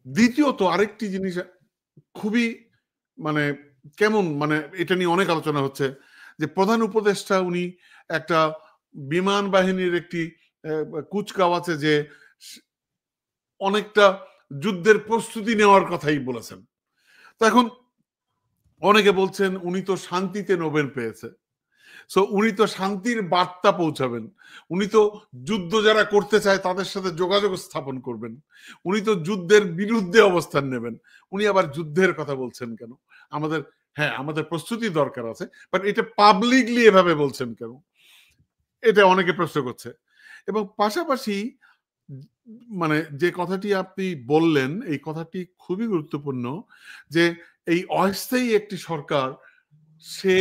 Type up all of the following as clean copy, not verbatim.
দ্বিতীয়ত আরেকটি জিনিস খুবই মানে কেমন, মানে এটা নিয়ে অনেক আলোচনা হচ্ছে যে প্রধান উপদেষ্টা উনি একটা বিমান বাহিনীর একটি কুচকাওয়াজে যে অনেকটা যুদ্ধের প্রস্তুতি নেওয়ার কথাই বলেছেন। তো এখন অনেকে বলছেন উনি তো শান্তিতে নোবেল পেয়েছে, সো উনি তো শান্তির বার্তা পৌঁছাবেন, উনি তো যুদ্ধ যারা করতে চায় তাদের সাথে যোগাযোগ স্থাপন করবেন, উনি তো যুদ্ধের বিরুদ্ধে অবস্থান নেবেন, উনি আবার যুদ্ধের কথা বলছেন কেন? আমাদের হ্যাঁ আমাদের প্রস্তুতি দরকার আছে, বাট এটা পাবলিকলি এভাবে বলছেন কেন? এটা অনেকে প্রশ্ন করছে। এবং পাশাপাশি মানে যে কথাটি আপনি বললেন এই কথাটি খুবই গুরুত্বপূর্ণ যে এই অস্থায়ী একটি সরকার সে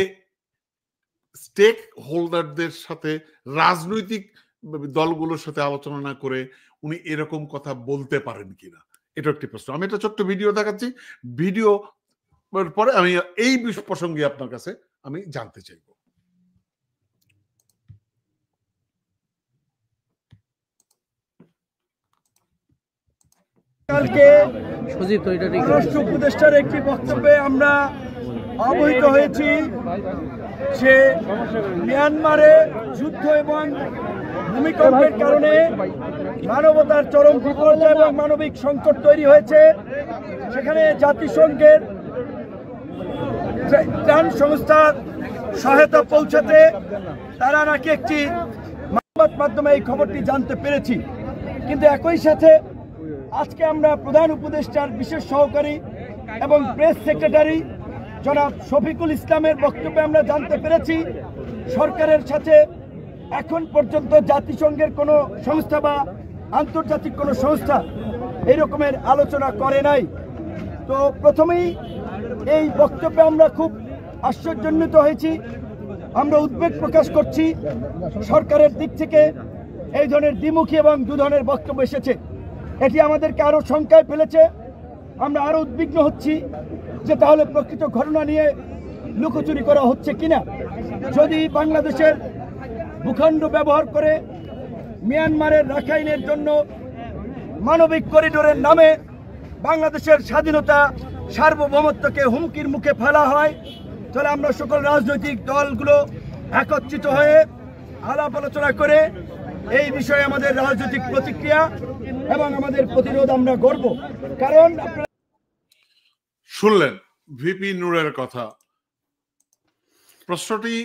স্টেক হোল্ডারদের সাথে রাজনৈতিক দলগুলোর সাথে আলোচনা না করে উনি এরকম কথা বলতে পারেন কিনা, এটা একটি প্রশ্ন। আমি একটা ছোট্ট ভিডিও দেখাচ্ছি, ভিডিও পরে আমি এই প্রসঙ্গে আপনার কাছে আমি জানতে চাইব। কালকে পররাষ্ট্র উপদেষ্টার একটি বক্তব্যে আমরা অবহিত হয়েছি যে মিয়ানমারে যুদ্ধ এবং ভূমিকম্পের কারণে মানবতার চরম বিপর্যয় এবং মানবিক সংকট তৈরি হয়েছে। সেখানে জাতিসংঘের ত্রাণ সংস্থার সহায়তা পৌঁছাতে তারা নাকি একটি সংবাদ মাধ্যমে এই খবরটি জানতে পেরেছি। কিন্তু একই সাথে আজকে আমরা প্রধান উপদেষ্টার বিশেষ সহকারী এবং প্রেস সেক্রেটারি জনাব শফিকুল ইসলামের বক্তব্যে আমরা জানতে পেরেছি সরকারের সাথে এখন পর্যন্ত জাতিসংঘের কোনো সংস্থা বা আন্তর্জাতিক কোনো সংস্থা এই রকমের আলোচনা করে নাই। তো প্রথমেই এই বক্তব্যে আমরা খুব আশ্চর্যান্বিত হয়েছি, আমরা উদ্বেগ প্রকাশ করছি। সরকারের দিক থেকে এই ধরনের দ্বিমুখী এবং দু ধরনের বক্তব্য এসেছে, এটি আমাদেরকে আরও শঙ্কায় ফেলেছে। আমরা আরও উদ্বিগ্ন হচ্ছি যে তাহলে প্রকৃত ঘটনা নিয়ে লুকোচুরি করা হচ্ছে কিনা। যদি বাংলাদেশের ভূখণ্ড ব্যবহার করে মিয়ানমারের রাখাইনের জন্য মানবিক করিডোরের নামে বাংলাদেশের স্বাধীনতা সার্বভৌমত্বকে হুমকির মুখে ফেলা হয়, তাহলে আমরা সকল রাজনৈতিক দলগুলো একত্রিত হয়ে আলাপ আলোচনা করে এই বিষয়ে আমাদের রাজনৈতিক প্রতিক্রিয়া এবং আমাদের প্রতিরোধ আমরা গড়ব। কারণ শুনলেন ভিপি নূরের কথা। প্রশ্নটি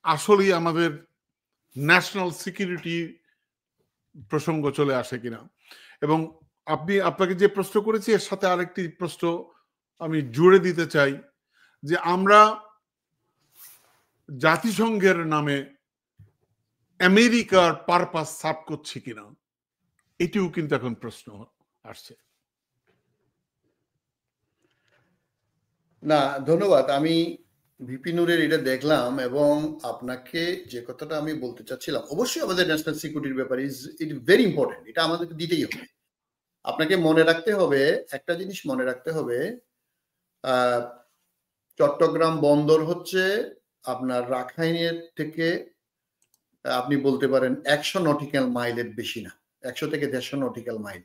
আসলেই আমাদের ন্যাশনাল সিকিউরিটি প্রসঙ্গ চলে আসে কিনা, এবং আপনাকে যে প্রশ্ন করেছি এর সাথে আরেকটি প্রশ্ন আমি জুড়ে দিতে চাই যে আমরা জাতিসংঘের নামে আমেরিকার পারপাস সার্ভ করছি কিনা, এটিও কিন্তু এখন প্রশ্ন আসছে। না ধন্যবাদ, আমি ভিপি নূরের এটা দেখলাম এবং আপনাকে যে কথাটা আমি বলতে চাচ্ছিলাম, অবশ্যই আমাদের ন্যাশনাল সিকিউরিটির ব্যাপারে ইট ভেরি ইম্পর্টেন্ট, এটা আমাদেরকে দিতেই হবে। আপনাকে মনে রাখতে হবে একটা জিনিস, মনে রাখতে হবে চট্টগ্রাম বন্দর হচ্ছে আপনার রাখাইনের থেকে আপনি বলতে পারেন 100 নটিক্যাল মাইলের বেশি না, 100 থেকে 150 নটিক্যাল মাইল,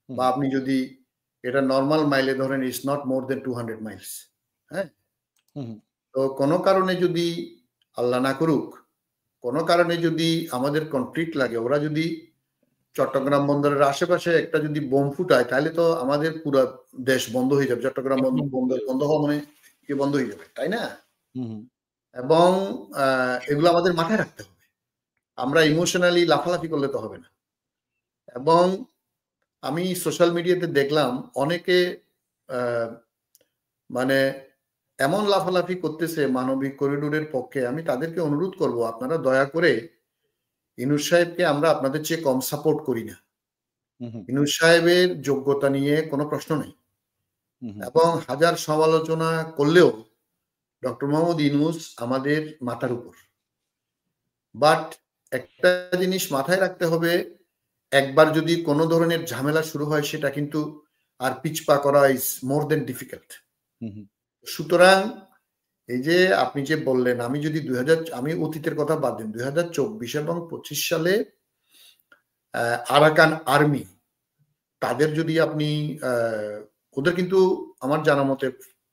বা আপনি যদি এটা নর্মাল মাইলে ধরেন is not more than 200 miles. হ্যাঁ, তো কোনো কারণে যদি আল্লাহ না করুক, কোনো কারণে যদি আমাদের কনফ্লিক্ট লাগে, ওরা যদি চট্টগ্রাম বন্দরের আশেপাশে একটা যদি বোম ফুটায়, তাহলে তো আমাদের পুরো দেশ বন্ধ হয়ে যাবে। চট্টগ্রাম বন্দর বন্ধ হওয়া মানে বন্ধ হয়ে যাবে, তাই না? এবং এগুলো আমাদের মাথায় রাখতে হবে, আমরা ইমোশনালি লাফালাফি করলে তো হবে না। এবং আমি সোশ্যাল মিডিয়াতে দেখলাম অনেকে মানে এমন লাফালাফি করতেছে মানবিক করিডোরের পক্ষে। আমি তাদেরকে অনুরোধ করব, আপনারা দয়া করে, ইনুস সাহেবকে আমরা আপনাদের চেয়ে কম সাপোর্ট করি না, ইনুস সাহেবের যোগ্যতা নিয়ে কোনো প্রশ্ন নেই, এবং হাজার সমালোচনা করলেও ডক্টর মোহাম্মদ ইউনূস আমাদের মাথার উপর। বাট একটা জিনিস মাথায় রাখতে হবে, একবার যদি কোনো ধরনের ঝামেলা শুরু হয় সেটা কিন্তু আর পিছপা করা ইজ মোর দেন ডিফিকাল্ট। সুতরাং এই যে আপনি যে বললেন, আমি যদি আমি অতীতের কথা বাদ দিন, 2024 এবং 25 সালে আরাকান আর্মি তাদের যদি আপনি ওদের কিন্তু আমার জানা মতে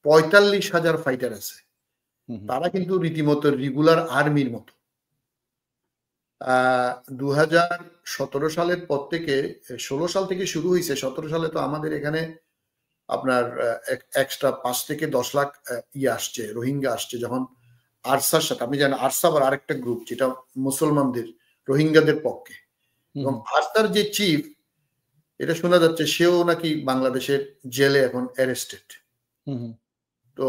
৪৫,০০০ ফাইটার আছে। তারা কিন্তু রীতিমতো রেগুলার আর্মির মতো। ২০১৭ সালের পর থেকে ১৬ সাল থেকে শুরু হয়েছে। ১৭ সালে তো আমাদের এখানে আপনার এক্সট্রা ৫ থেকে ১০ লাখ আসছে, রোহিঙ্গা আসছে। যখন আরসার সাথে, আপনি জানেন আরসা আবার আরেকটা গ্রুপ যেটা মুসলমানদের, রোহিঙ্গাদের পক্ষে, এবং আরসার যে চিফ, এটা শোনা যাচ্ছে সেও নাকি বাংলাদেশের জেলে এখন অ্যারেস্টেড। তো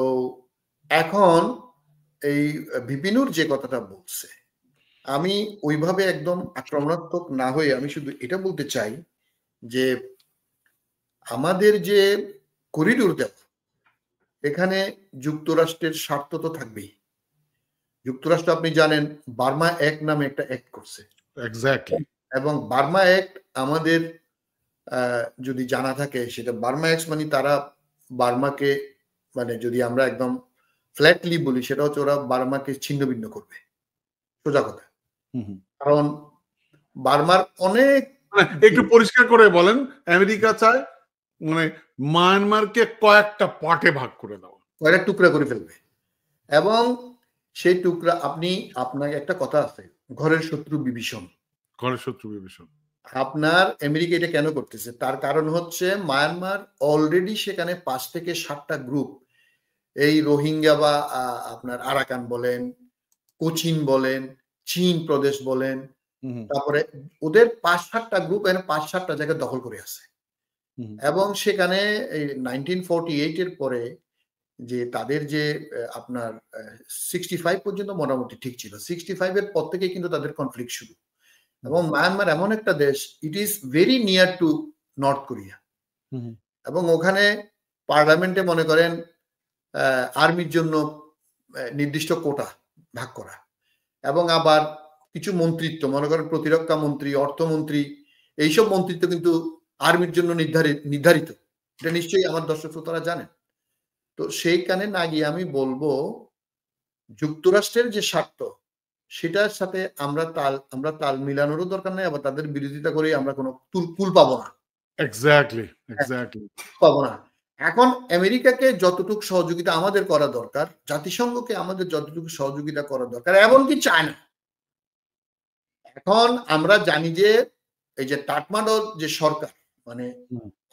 এখন এই বিপিনুর যে কথাটা বলছে, আমি ওইভাবে একদম আক্রমণাত্মক না হয়ে আমি শুধু এটা বলতে চাই যে আমাদের যে করিডোর দেওয়া, এখানে যুক্তরাষ্ট্রের স্বার্থ তো থাকবেই। যুক্তরাষ্ট্র আপনি জানেন বার্মা অ্যাক্ট নামে একটা অ্যাক্ট করছে, এক্স্যাক্টলি, এবং বার্মা অ্যাক্ট আমাদের যদি জানা থাকে, সেটা বার্মা অ্যাক্ট মানে তারা বার্মাকে, মানে যদি আমরা একদম ফ্ল্যাটলি বলি, সেটা হচ্ছে ওরা বার্মাকে ছিন্ন ভিন্ন করবে, সোজা কথা। কারণ বার্মার অনেক, একটু পরিষ্কার করে বলেন, আমেরিকা চায় মানে মায়ানমারকে কয়েকটা পার্টে ভাগ করে দেওয়া, কয়েকটা টুকরা করে ফেলবে, এবং সেই টুকরা, আপনাকে একটা কথা আছে, ঘরের শত্রু বিভীষণ। ঘরের শত্রু বিভীষণ। আপনার আমেরিকা এটা কেন করতেছে? তার কারণ হচ্ছে মায়ানমার অলরেডি সেখানে ৫ থেকে ৭টা গ্রুপ, এই রোহিঙ্গা বা আপনার আরাকান বলেন, কোচিন বলেন, চীন প্রদেশ বলেন, তারপরে ওদের ৫-৭টা গ্রুপ এখানে ৫-৭টা জায়গা দখল করে আছে। এবং সেখানে এই 1948 এর পরে যে তাদের যে আপনার 65 পর্যন্ত মোটামুটি ঠিক ছিল, 65 এর পর থেকে কিন্তু তাদের কনফ্লিক্ট শুরু। এবং মায়ানমার এমন একটা দেশ, it is very near to north Korea, এবং ওখানে পার্লামেন্টে মনে করেন আর্মির জন্য নির্দিষ্ট কোটা ভাগ করা, এবং আবার কিছু মন্ত্রিত্ব, মনে করেন প্রতিরক্ষা মন্ত্রী, অর্থমন্ত্রী, এইসব মন্ত্রিত্ব কিন্তু আর্মির জন্য নির্ধারিত। এটা নিশ্চয়ই আমার দর্শক শ্রোতারা জানেন। তো সেইখানে না গিয়ে আমি বলবো যুক্তরাষ্ট্রের যে স্বার্থ, সেটার সাথে আমরা তাল মিলানোরও দরকার নেই, আবার তাদের বিরোধিতা করে আমরা কোনো কুল পাবো না। এক্স্যাক্টলি পাবো না। এখন আমেরিকাকে যতটুকু সহযোগিতা আমাদের করা দরকার, জাতিসংঘকে আমাদের যতটুকু সহযোগিতা করা দরকার, এমনকি চায় না। এখন আমরা জানি যে এই যে কাঠমান্ডুর যে সরকার, মানে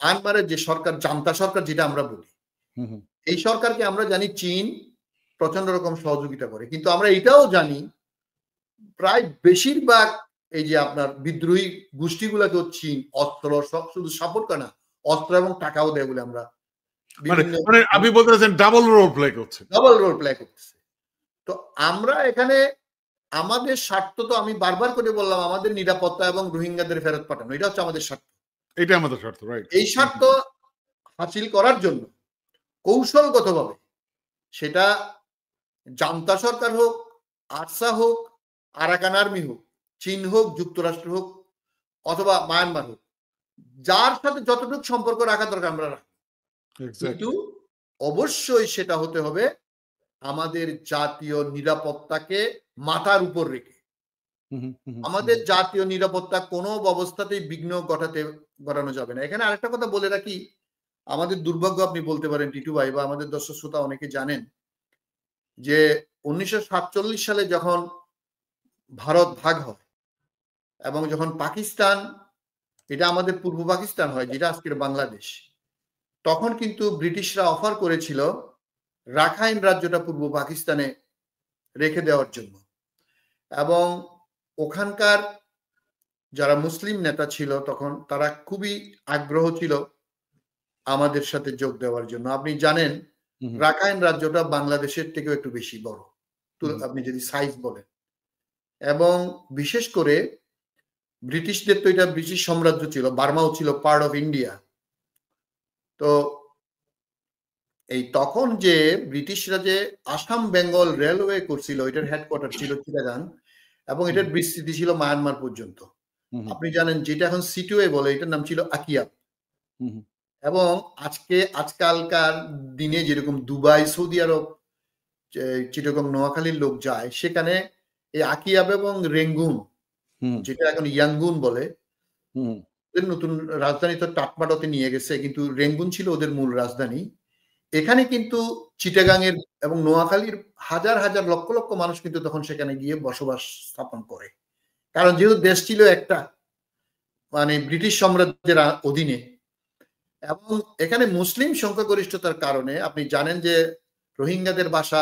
মায়ানমারের যে সরকার, জান্তা সরকার যেটা আমরা বলি, এই সরকারকে আমরা জানি চীন প্রচন্ড রকম সহযোগিতা করে, কিন্তু আমরা এটাও জানি প্রায় বেশিরভাগ এই যে আপনার বিদ্রোহী গোষ্ঠীগুলোকেও চীন অস্ত্র, সব শুধু সাপোর্ট করে না, অস্ত্র এবং টাকাও দেয় বলে আমরা, মানে আপনি বলতে চাচ্ছেন ডাবল রোল প্লে করছে। তো আমরা এখানে আমাদের স্বার্থ তো, আমি বারবার করে বললাম, আমাদের নিরাপত্তা এবং রোহিঙ্গাদের ফেরত পাঠানো, এটা হচ্ছে আমাদের স্বার্থ। এটা আমাদের স্বার্থ, রাইট। এই স্বার্থ হাসিল করার জন্য কৌশলগতভাবে, সেটা জান্তা সরকার হোক, আরসা হোক, আরাকান আর্মি হোক, চীন হোক, যুক্তরাষ্ট্র হোক, অথবা মায়ানমার হোক, যার সাথে যতটুকু সম্পর্ক রাখা দরকার আমরা রাখি, কিন্তু অবশ্যই সেটা হতে হবে আমাদের জাতীয় নিরাপত্তাকে মাথার উপর রেখে। আমাদের জাতীয় নিরাপত্তা কোনো অবস্থাতেই বিঘ্ন ঘটানো যাবে না। এখানে আরেকটা কথা বলে রাখি, আমাদের দুর্ভাগ্য, আপনি বলতে পারেন টিটু ভাই, বা আমাদের দর্শক শ্রোতা অনেকে জানেন যে 1947 সালে যখন ভারত ভাগ হয় এবং যখন পাকিস্তান, এটা আমাদের পূর্ব পাকিস্তান হয়, যেটা আজকের বাংলাদেশ, তখন কিন্তু ব্রিটিশরা অফার করেছিল রাখাইন রাজ্যটা পূর্ব পাকিস্তানে রেখে দেওয়ার জন্য, এবং ওখানকার যারা মুসলিম নেতা ছিল তখন, তারা খুবই আগ্রহ ছিল আমাদের সাথে যোগ দেওয়ার জন্য। আপনি জানেন রাখাইন রাজ্যটা বাংলাদেশের থেকেও একটু বেশি বড়, আপনি যদি সাইজ বলেন, এবং বিশেষ করে ব্রিটিশদের তো এটা ব্রিটিশ সাম্রাজ্য ছিল, বার্মাও ছিল পার্ট অফ ইন্ডিয়া। তো এই তখন যে ব্রিটিশরা যে আসাম বেঙ্গল রেলওয়ে করছিল, এটার হেডকোয়ার্টার ছিল চিটাগাং, এবং এটার বিস্তৃতি ছিল মায়ানমার পর্যন্ত। আপনি জানেন যেটা এখন সিটুয়ে বলে, এটার নাম ছিল আকিয়াব। এবং আজকালকার দিনে যেরকম দুবাই, সৌদি আরব, চিটাগং, নোয়াখালীর লোক যায়, সেখানে এই আকিয়াব এবং রেঙ্গুন, যেটা এখন ইয়াঙ্গুন বলে, নতুন রাজধানী তো টাটমাটতে নিয়ে গেছে, কিন্তু রেঙ্গুন ছিল ওদের মূল রাজধানী। এখানে কিন্তু চিটাগাংয়ের এবং নোয়াখালীর হাজার হাজার লক্ষ লক্ষ মানুষ কিন্তু তখন সেখানে গিয়ে বসবাস স্থাপন করে, কারণ যেহেতু দেশ ছিল একটা মানে ব্রিটিশ সাম্রাজ্যের অধীনে, এবং এখানে মুসলিম সংখ্যাগরিষ্ঠতার কারণে আপনি জানেন যে রোহিঙ্গাদের বাসা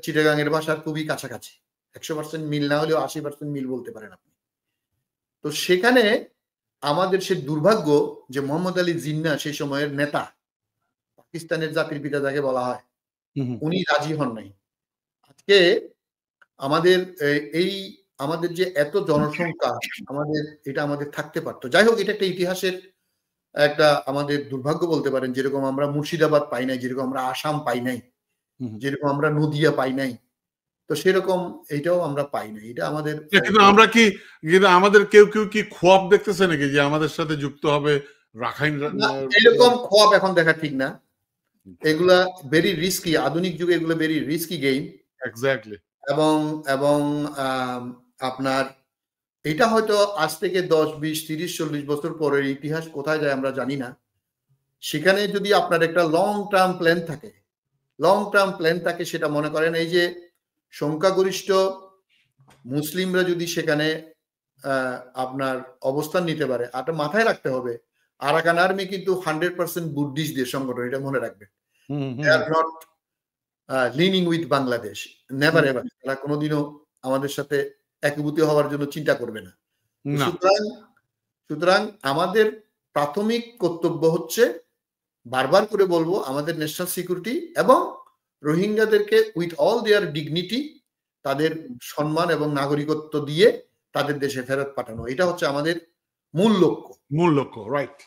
চিটাগাংয়ের বাসার খুবই কাছাকাছি, 100% মিল না হলেও 80% মিল বলতে পারেন আপনি। তো সেখানে আমাদের সে দুর্ভাগ্য যে মোহাম্মদ আলী জিন্না সেই সময়ের নেতা, পাকিস্তানের জাতির পিতা যাকে বলা হয়, উনি রাজি হন নাই। আজকে আমাদের এই আমাদের যে এত জনসংখ্যা, এটা আমাদের থাকতে পারতো। যাই হোক, এটা একটা ইতিহাসের একটা আমাদের দুর্ভাগ্য বলতে পারেন। যেরকম আমরা মুর্শিদাবাদ পাই নাই, যেরকম আমরা আসাম পাই নাই, যেরকম আমরা নদিয়া পাই নাই, তো সেরকম এইটাও আমরা পাই নাই। এটা আমাদের কিন্তু আমরা কি আমাদের কেউ কেউ কি খোয়াব দেখতেছে নাকি যে আমাদের সাথে যুক্ত হবে রাখাইন? এরকম খোয়াব এখন দেখা ঠিক না, এগুলা ভেরি রিস্কি, আধুনিক যুগে এগুলো ভেরি রিস্কি গেম। এক্স্যাক্টলি। এবং আপনার এটা হয়তো আজ থেকে 10, 20, 30, 40 বছর পরের ইতিহাস কোথায় যায় আমরা জানি না। সেখানে যদি আপনার একটা লং টার্ম প্ল্যান থাকে, সেটা মনে করেন এই যে সংখ্যাগরিষ্ঠ মুসলিমরা যদি সেখানে আপনার অবস্থান নিতে পারে, আর মাথায় রাখতে হবে আরাকান আর্মি কিন্তু 100% বুদ্ধিস্টদের সংগঠন, এটা মনে রাখবেন। They are not leaning with Bangladesh, never ever. তারা কোনোদিনও আমাদের সাথে একীভূত হওয়ার জন্য চিন্তা করবে না। সুতরাং আমাদের প্রাথমিক কর্তব্য হচ্ছে, বারবার করে বলবো, আমাদের ন্যাশনাল সিকিউরিটি এবং রোহিঙ্গাদেরকে উইথ অল দেয়ার ডিগনিটি, তাদের সম্মান এবং নাগরিকত্ব দিয়ে তাদের দেশে ফেরত পাঠানো। এটা হচ্ছে আমাদের মূল লক্ষ্য। রাইট।